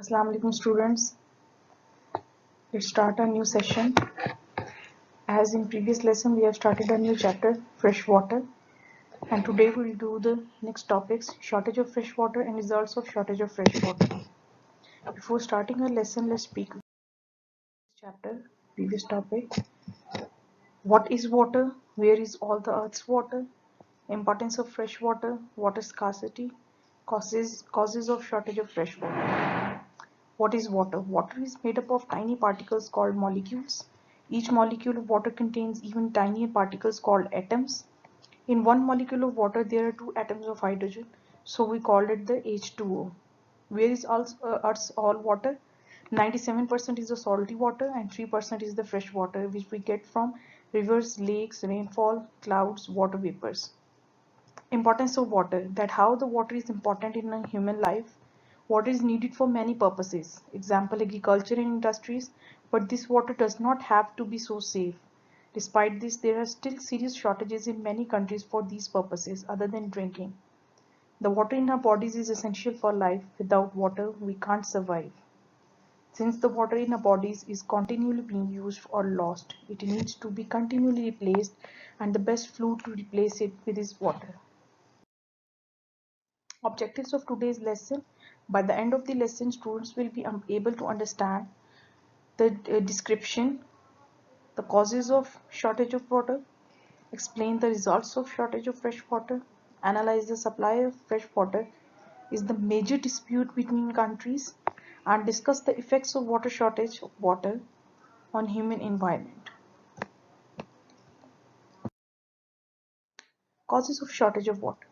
Assalamu alaikum students. Let's start a new session. As in previous lesson we have started a new chapter, fresh water, and today we'll do the next topics, shortage of fresh water and results of shortage of fresh water. Before starting our lesson, let's speak chapter, previous topic. What is water? Where is all the earth's water? Importance of fresh water, water scarcity, causes of shortage of fresh water. What is water? Water is made up of tiny particles called molecules. Each molecule of water contains even tinier particles called atoms. In one molecule of water, there are two atoms of hydrogen, so we called it the H2O. Where is Earth's all water? 97% is the salty water and 3% is the fresh water, which we get from rivers, lakes, rainfall, clouds, water vapors. Importance of water, that how the water is important in a human life. Water is needed for many purposes, example agriculture and industries, but this water does not have to be so safe. Despite this, there are still serious shortages in many countries for these purposes other than drinking. The water in our bodies is essential for life. Without water we can't survive. Since the water in our bodies is continually being used or lost, it needs to be continually replaced, and the best fluid to replace it with is water. Objectives of today's lesson. By the end of the lesson, students will be able to understand the description, the causes of shortage of water, explain the results of shortage of fresh water, analyze the supply of fresh water is the major dispute between countries, and discuss the effects of water shortage of water on human environment. Causes of shortage of water.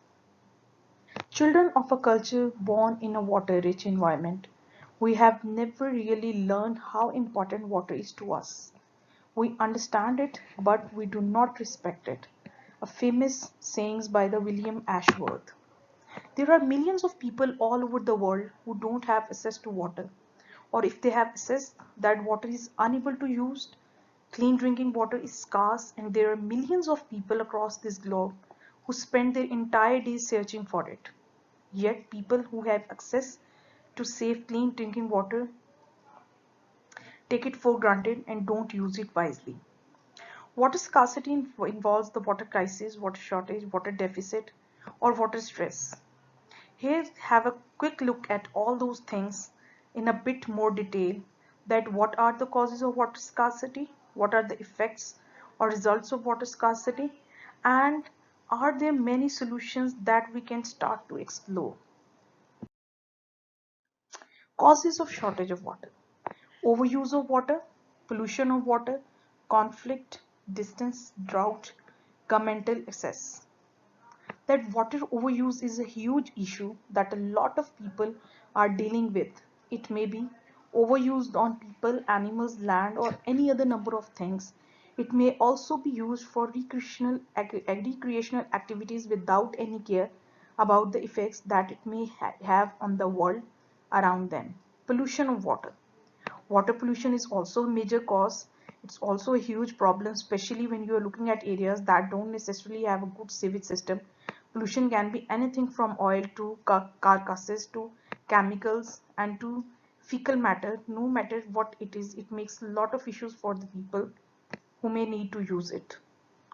Children of a culture born in a water-rich environment, we have never really learned how important water is to us. We understand it, but we do not respect it. A famous saying by the William Ashworth. There are millions of people all over the world who don't have access to water, or if they have access, that water is unable to use. Clean drinking water is scarce, and there are millions of people across this globe who spend their entire days searching for it. Yet people who have access to safe, clean drinking water take it for granted and don't use it wisely. Water scarcity involves the water crisis, water shortage, water deficit, or water stress. Here have a quick look at all those things in a bit more detail, that what are the causes of water scarcity, what are the effects or results of water scarcity, and are there many solutions that we can start to explore. Causes of shortage of water. Overuse of water, pollution of water, conflict, distance, drought, governmental excess. That water overuse is a huge issue that a lot of people are dealing with. It may be overused on people, animals, land, or any other number of things. It may also be used for recreational activities without any care about the effects that it may have on the world around them. Pollution of water. Water pollution is also a major cause. It's also a huge problem, especially when you are looking at areas that don't necessarily have a good sewage system. Pollution can be anything from oil to carcasses to chemicals and to fecal matter. No matter what it is, it makes a lot of issues for the people who may need to use it.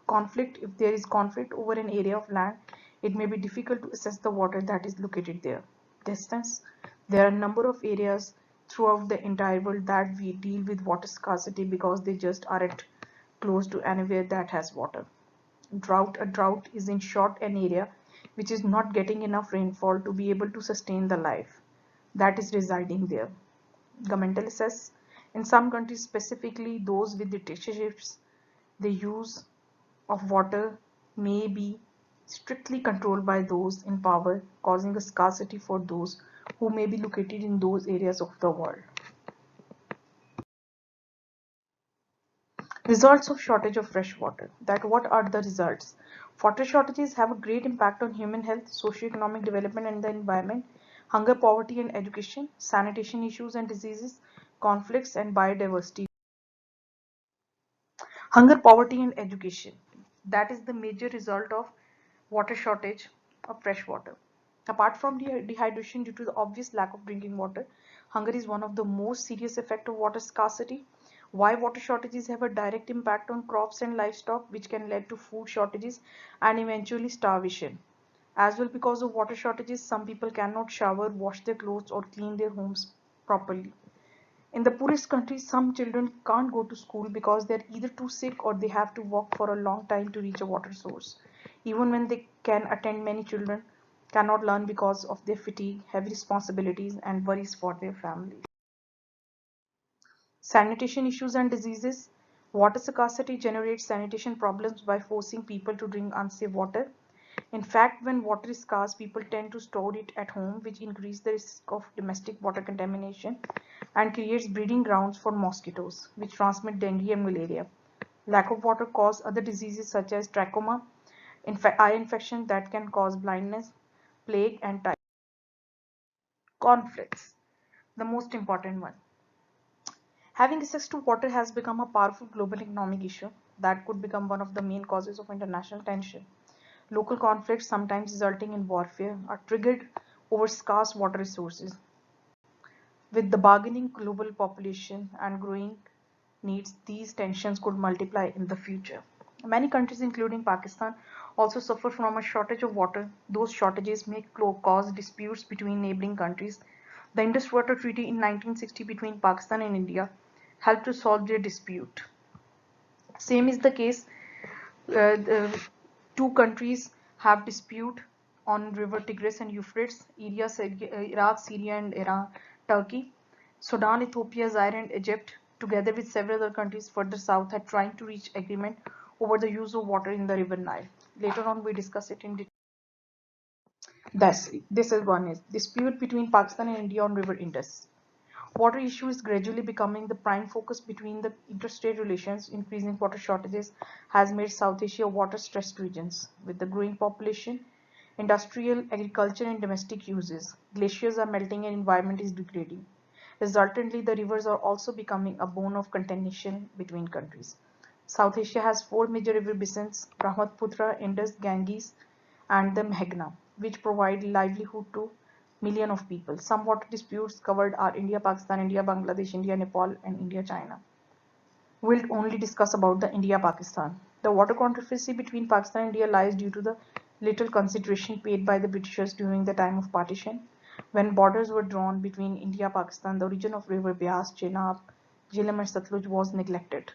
Conflict. If there is conflict over an area of land, it may be difficult to access the water that is located there. Distance. There are a number of areas throughout the entire world that we deal with water scarcity because they just aren't close to anywhere that has water. Drought. A drought is in short an area which is not getting enough rainfall to be able to sustain the life that is residing there. Governmental access. In some countries, specifically those with dictatorships, the use of water may be strictly controlled by those in power, causing a scarcity for those who may be located in those areas of the world. Results of shortage of fresh water. That what are the results? Water shortages have a great impact on human health, socio-economic development and the environment, hunger, poverty and education, sanitation issues and diseases, conflicts and biodiversity. Hunger, poverty and education. That is the major result of water shortage of fresh water. Apart from dehydration due to the obvious lack of drinking water, hunger is one of the most serious effects of water scarcity. Why water shortages have a direct impact on crops and livestock, which can lead to food shortages and eventually starvation. As well, because of water shortages, some people cannot shower, wash their clothes, or clean their homes properly. In the poorest countries, some children can't go to school because they're either too sick or they have to walk for a long time to reach a water source. Even when they can attend, many children cannot learn because of their fatigue, heavy responsibilities, and worries for their families. Sanitation issues and diseases. Water scarcity generates sanitation problems by forcing people to drink unsafe water. In fact, when water is scarce, people tend to store it at home, which increases the risk of domestic water contamination and creates breeding grounds for mosquitoes, which transmit dengue and malaria. Lack of water causes other diseases such as trachoma, eye infection that can cause blindness, plague, and typhoid. Conflicts, the most important one. Having access to water has become a powerful global economic issue that could become one of the main causes of international tension. Local conflicts, sometimes resulting in warfare, are triggered over scarce water resources. With the bargaining global population and growing needs, these tensions could multiply in the future. Many countries, including Pakistan, also suffer from a shortage of water. Those shortages may cause disputes between neighboring countries. The Indus Water Treaty in 1960 between Pakistan and India helped to solve their dispute. Same is the case, the two countries have dispute on river Tigris and Euphrates, areas Iraq, Syria and Iran, Turkey, Sudan, Ethiopia, Zaire and Egypt, together with several other countries further south, are trying to reach agreement over the use of water in the river Nile. Later on we discuss it in detail. This is one is dispute between Pakistan and India on river Indus. Water issue is gradually becoming the prime focus between the interstate relations. Increasing water shortages has made South Asia water-stressed regions. With the growing population, industrial, agriculture, and domestic uses, glaciers are melting and environment is degrading. Resultantly, the rivers are also becoming a bone of contention between countries. South Asia has four major river basins: Brahmaputra, Indus, Ganges, and the Meghna, which provide livelihood to millions of people. Some water disputes covered are India, Pakistan, India, Bangladesh, India, Nepal, and India, China. We'll only discuss about the India-Pakistan. The water controversy between Pakistan and India lies due to the little consideration paid by the Britishers during the time of partition. When borders were drawn between India-Pakistan, the origin of river Beas, Chenab, Jhelum and Satluj was neglected.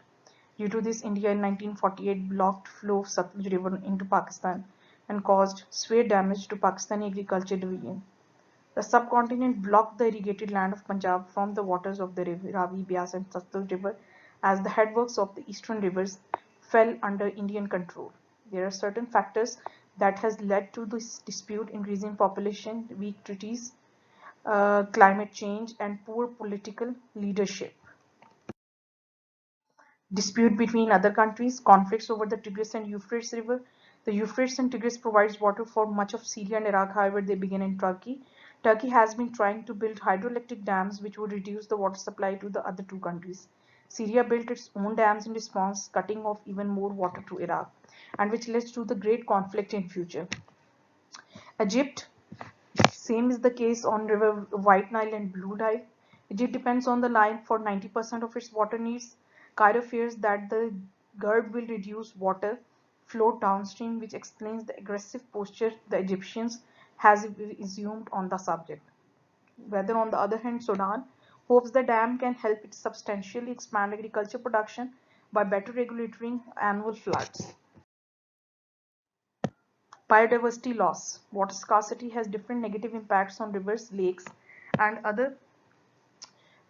Due to this, India in 1948 blocked flow of Satluj River into Pakistan and caused severe damage to Pakistani agriculture division. The subcontinent blocked the irrigated land of Punjab from the waters of the Ravi, Beas and Satluj River as the headworks of the eastern rivers fell under Indian control. There are certain factors that has led to this dispute: increasing population, weak treaties, climate change, and poor political leadership. Dispute between other countries, conflicts over the Tigris and Euphrates River. The Euphrates and Tigris provides water for much of Syria and Iraq, however they begin in Turkey. Turkey has been trying to build hydroelectric dams which would reduce the water supply to the other two countries. Syria built its own dams in response, cutting off even more water to Iraq, and which led to the great conflict in future. Egypt, same is the case on river White Nile and Blue Nile. Egypt depends on the Nile for 90% of its water needs. Cairo fears that the GERD will reduce water flow downstream, which explains the aggressive posture the Egyptians has assumed on the subject. Whether on the other hand, Sudan hopes the dam can help it substantially expand agriculture production by better regulating annual floods. Biodiversity loss. Water scarcity has different negative impacts on rivers, lakes, and other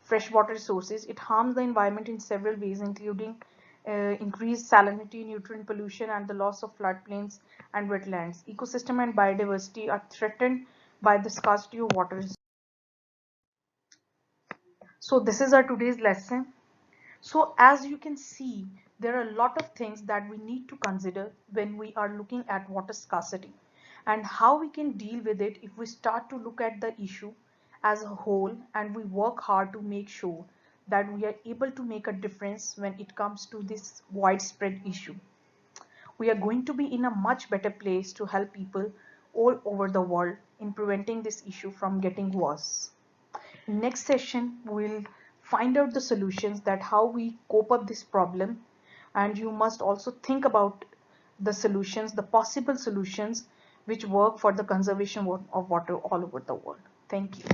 freshwater resources. It harms the environment in several ways, including increased salinity, nutrient pollution, and the loss of floodplains and wetlands. Ecosystem and biodiversity are threatened by the scarcity of water. So this is our today's lesson. So as you can see, there are a lot of things that we need to consider when we are looking at water scarcity and how we can deal with it if we start to look at the issue as a whole and we work hard to make sure that we are able to make a difference when it comes to this widespread issue. We are going to be in a much better place to help people all over the world in preventing this issue from getting worse. In next session, we'll find out the solutions, that how we cope up this problem, and you must also think about the solutions, the possible solutions which work for the conservation of water all over the world. Thank you.